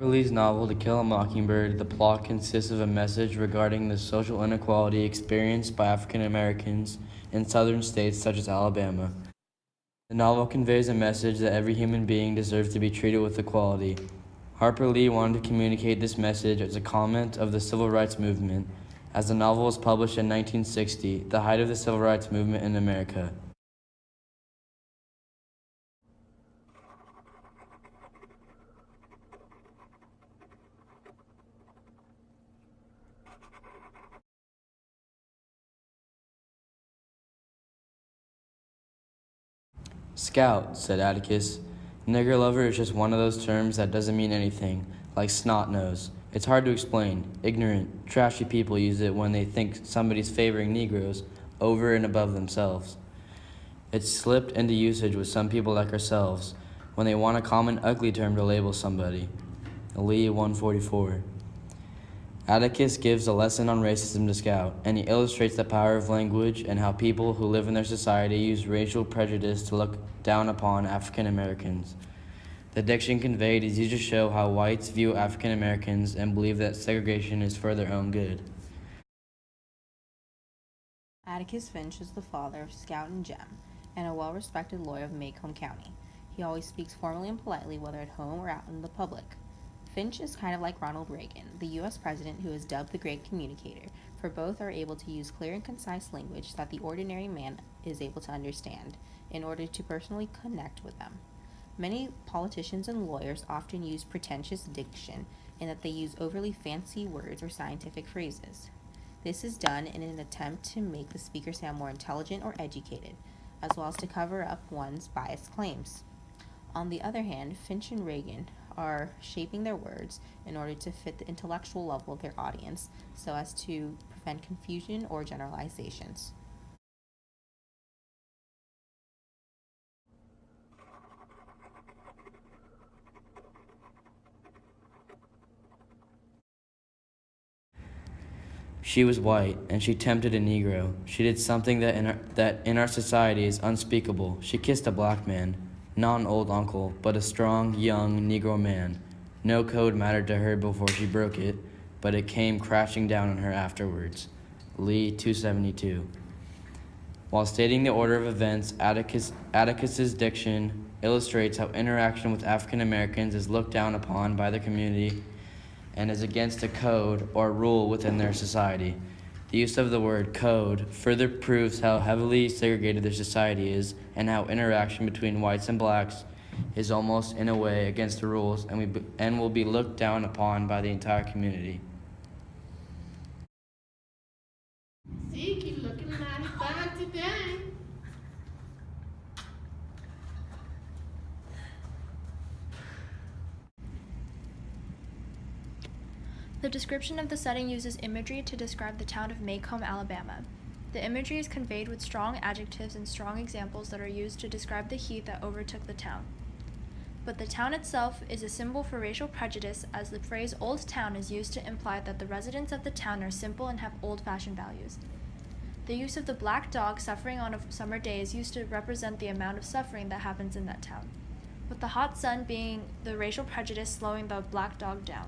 Lee's novel To Kill a Mockingbird, the plot consists of a message regarding the social inequality experienced by African Americans in southern states such as Alabama. The novel conveys a message that every human being deserves to be treated with equality. Harper Lee wanted to communicate this message as a comment of the civil rights movement, as the novel was published in 1960, the height of the civil rights movement in America. Scout, said Atticus. Nigger lover is just one of those terms that doesn't mean anything, like snot nose. It's hard to explain. Ignorant, trashy people use it when they think somebody's favoring Negroes over and above themselves. It's slipped into usage with some people like ourselves when they want a common ugly term to label somebody. Lee 144. Atticus gives a lesson on racism to Scout, and he illustrates the power of language and how people who live in their society use racial prejudice to look down upon African Americans. The diction conveyed is used to show how whites view African Americans and believe that segregation is for their own good. Atticus Finch is the father of Scout and Jem, and a well-respected lawyer of Macomb County. He always speaks formally and politely, whether at home or out in the public. Finch is kind of like Ronald Reagan, the U.S. president who is dubbed the Great Communicator, for both are able to use clear and concise language that the ordinary man is able to understand in order to personally connect with them. Many politicians and lawyers often use pretentious diction in that they use overly fancy words or scientific phrases. This is done in an attempt to make the speaker sound more intelligent or educated, as well as to cover up one's biased claims. On the other hand, Finch and Reagan are shaping their words in order to fit the intellectual level of their audience so as to prevent confusion or generalizations. She was white, and she tempted a Negro. She did something that in our society is unspeakable. She kissed a black man, not an old uncle, but a strong, young Negro man. No code mattered to her before she broke it, but it came crashing down on her afterwards. Lee 272. While stating the order of events, Atticus's diction illustrates how interaction with African Americans is looked down upon by the community and is against a code or rule within their society. The use of the word code further proves how heavily segregated their society is and how interaction between whites and blacks is almost in a way against the rules and will be looked down upon by the entire community. See, keep looking mighty fine today. The description of the setting uses imagery to describe the town of Macomb, Alabama. The imagery is conveyed with strong adjectives and strong examples that are used to describe the heat that overtook the town. But the town itself is a symbol for racial prejudice, as the phrase Old Town is used to imply that the residents of the town are simple and have old-fashioned values. The use of the black dog suffering on a summer day is used to represent the amount of suffering that happens in that town, with the hot sun being the racial prejudice slowing the black dog down.